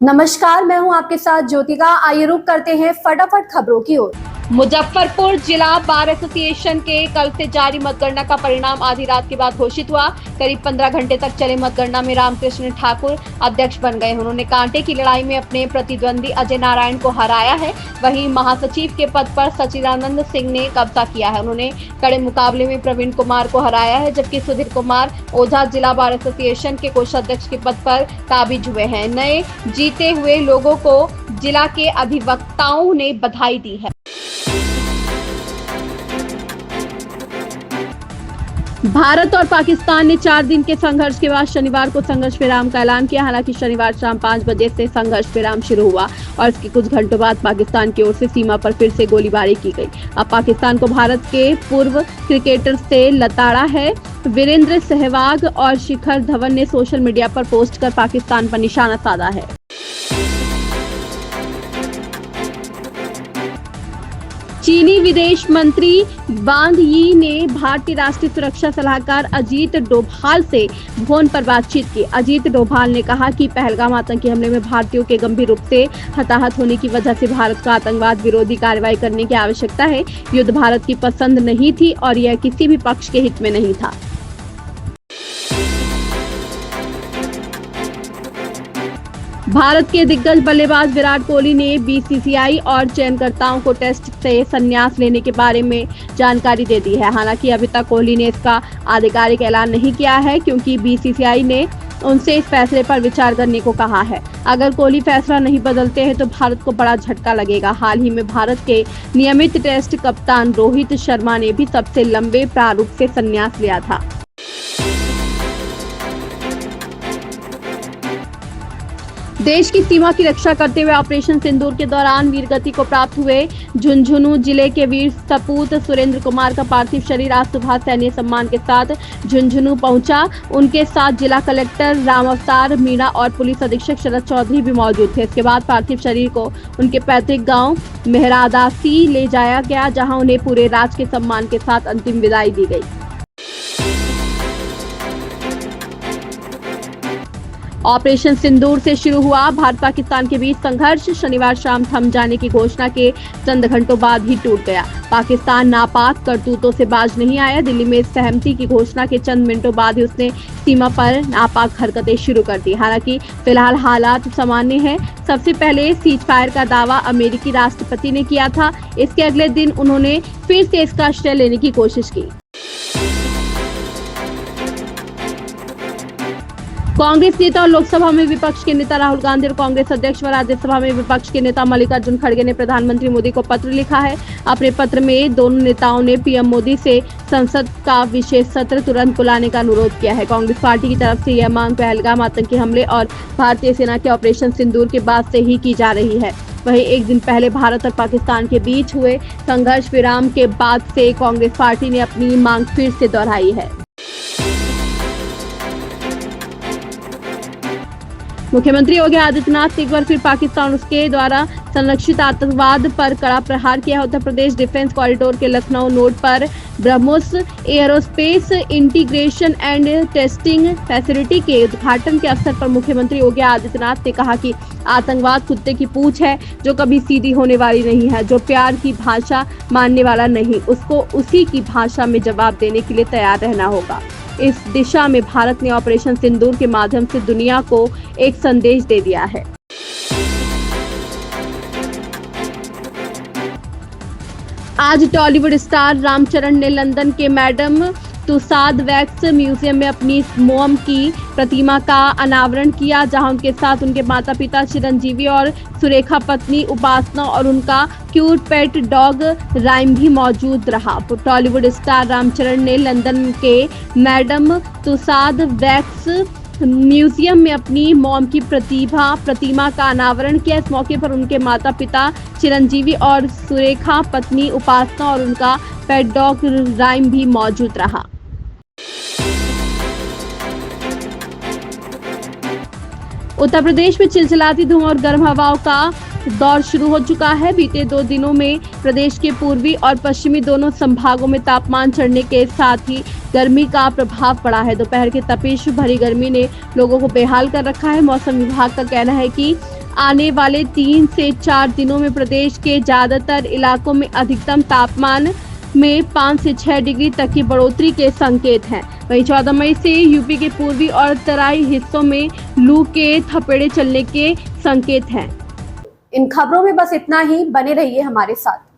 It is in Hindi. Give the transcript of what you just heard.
नमस्कार, मैं हूं आपके साथ ज्योतिका। आइए रुक करते हैं फटाफट खबरों की ओर। मुजफ्फरपुर जिला बार एसोसिएशन के कल से जारी मतगणना का परिणाम आधी रात के बाद घोषित हुआ। करीब 15 घंटे तक चले मतगणना में रामकृष्ण ठाकुर अध्यक्ष बन गए। उन्होंने कांटे की लड़ाई में अपने प्रतिद्वंदी अजय नारायण को हराया है। वहीं महासचिव के पद पर सचिदानंद सिंह ने कब्जा किया है। उन्होंने कड़े मुकाबले में प्रवीण कुमार को हराया है, जबकि सुधीर कुमार ओझा जिला बार एसोसिएशन के कोषाध्यक्ष के पद पर काबिज हुए हैं। नए जीते हुए लोगों को जिला के अधिवक्ताओं ने बधाई दी है। भारत और पाकिस्तान ने 4 दिन के संघर्ष के बाद शनिवार को संघर्ष विराम का ऐलान किया। हालांकि शनिवार शाम 5 बजे से संघर्ष विराम शुरू हुआ और इसके कुछ घंटों बाद पाकिस्तान की ओर से सीमा पर फिर से गोलीबारी की गई। अब पाकिस्तान को भारत के पूर्व क्रिकेटर से लताड़ा है। वीरेंद्र सहवाग और शिखर धवन ने सोशल मीडिया पर पोस्ट कर पाकिस्तान पर निशाना साधा है। चीनी विदेश मंत्री वांग यी ने भारतीय राष्ट्रीय सुरक्षा सलाहकार अजीत डोभाल से फोन पर बातचीत की। अजीत डोभाल ने कहा कि पहलगाम आतंकी हमले में भारतीयों के गंभीर रूप से हताहत होने की वजह से भारत को आतंकवाद विरोधी कार्रवाई करने की आवश्यकता है। युद्ध भारत की पसंद नहीं थी और यह किसी भी पक्ष के हित में नहीं था। भारत के दिग्गज बल्लेबाज विराट कोहली ने बीसीसीआई और चयनकर्ताओं को टेस्ट से संन्यास लेने के बारे में जानकारी दे दी है। हालांकि अभी तक कोहली ने इसका आधिकारिक ऐलान नहीं किया है, क्योंकि बीसीसीआई ने उनसे इस फैसले पर विचार करने को कहा है। अगर कोहली फैसला नहीं बदलते हैं तो भारत को बड़ा झटका लगेगा। हाल ही में भारत के नियमित टेस्ट कप्तान रोहित शर्मा ने भी सबसे लंबे प्रारूप से संन्यास लिया था। देश की सीमा की रक्षा करते हुए ऑपरेशन सिंदूर के दौरान वीरगति को प्राप्त हुए झुंझुनू जिले के वीर सपूत सुरेंद्र कुमार का पार्थिव शरीर आज सुबह सैन्य सम्मान के साथ झुंझुनू पहुंचा। उनके साथ जिला कलेक्टर राम अवतार मीणा और पुलिस अधीक्षक शरद चौधरी भी मौजूद थे। इसके बाद पार्थिव शरीर को उनके पैतृक गांव मेहरादासी ले जाया गया, जहां उन्हें पूरे राजकीय सम्मान के साथ अंतिम विदाई दी गई। ऑपरेशन सिंदूर से शुरू हुआ भारत पाकिस्तान के बीच संघर्ष शनिवार शाम थम जाने की घोषणा के चंद घंटों बाद ही टूट गया। पाकिस्तान नापाक करतूतों से बाज नहीं आया। दिल्ली में सहमति की घोषणा के चंद मिनटों बाद ही उसने सीमा पर नापाक हरकतें शुरू कर दी। हालांकि फिलहाल हालात सामान्य हैं। सबसे पहले सीज फायर का दावा अमेरिकी राष्ट्रपति ने किया था। इसके अगले दिन उन्होंने फिर से इसका श्रेय लेने की कोशिश की। कांग्रेस नेता और लोकसभा में विपक्ष के नेता राहुल गांधी और कांग्रेस अध्यक्ष व राज्यसभा में विपक्ष के नेता मल्लिकार्जुन खड़गे ने प्रधानमंत्री मोदी को पत्र लिखा है। अपने पत्र में दोनों नेताओं ने पीएम मोदी से संसद का विशेष सत्र तुरंत बुलाने का अनुरोध किया है। कांग्रेस पार्टी की तरफ से यह मांग पहलगाम आतंकी हमले और भारतीय सेना के ऑपरेशन सिंदूर के बाद से ही की जा रही है। वहीं एक दिन पहले भारत और पाकिस्तान के बीच हुए संघर्ष विराम के बाद से कांग्रेस पार्टी ने अपनी मांग फिर से दोहराई है। मुख्यमंत्री योगी आदित्यनाथ ने एक बार फिर पाकिस्तान उसके द्वारा संरक्षित आतंकवाद पर कड़ा प्रहार किया। उत्तर प्रदेश डिफेंस कॉरिडोर के लखनऊ नोड पर BrahMos aerospace integration and testing facility के उद्घाटन के अवसर पर मुख्यमंत्री योगी आदित्यनाथ ने कहा कि आतंकवाद कुत्ते की पूंछ है, जो कभी सीधी होने वाली नहीं है। जो प्यार की भाषा मानने वाला नहीं, उसको उसी की भाषा में जवाब देने के लिए तैयार रहना होगा। इस दिशा में भारत ने ऑपरेशन सिंदूर के माध्यम से दुनिया को एक संदेश दे दिया है। आज टॉलीवुड स्टार रामचरण ने लंदन के मैडम तुसाद वैक्स म्यूजियम में अपनी मोम की प्रतिमा का अनावरण किया, जहां उनके साथ उनके माता पिता चिरंजीवी और सुरेखा पत्नी उपासना और उनका क्यूट पेट डॉग राइम भी मौजूद रहा। टॉलीवुड स्टार रामचरण ने लंदन के मैडम तुसाद वैक्स म्यूजियम में अपनी मॉम की प्रतिमा का अनावरण किया। इस मौके पर उनके माता पिता चिरंजीवी और सुरेखा पत्नी उपासना और उनका पेट डॉग राइम भी मौजूद रहा। उत्तर प्रदेश में चिलचिलाती धूप और गर्म हवाओं का दौर शुरू हो चुका है। बीते 2 दिनों में प्रदेश के पूर्वी और पश्चिमी दोनों संभागों में तापमान चढ़ने के साथ ही गर्मी का प्रभाव पड़ा है। दोपहर की तपिश भरी गर्मी ने लोगों को बेहाल कर रखा है। मौसम विभाग का कहना है कि आने वाले 3 से 4 दिनों में प्रदेश के ज्यादातर इलाकों में अधिकतम तापमान में 5 से 6 डिग्री तक की बढ़ोतरी के संकेत हैं। वहीं 14 मई से यूपी के पूर्वी और तराई हिस्सों में लू के थपेड़े चलने के संकेत हैं। इन खबरों में बस इतना ही, बने रहिए हमारे साथ।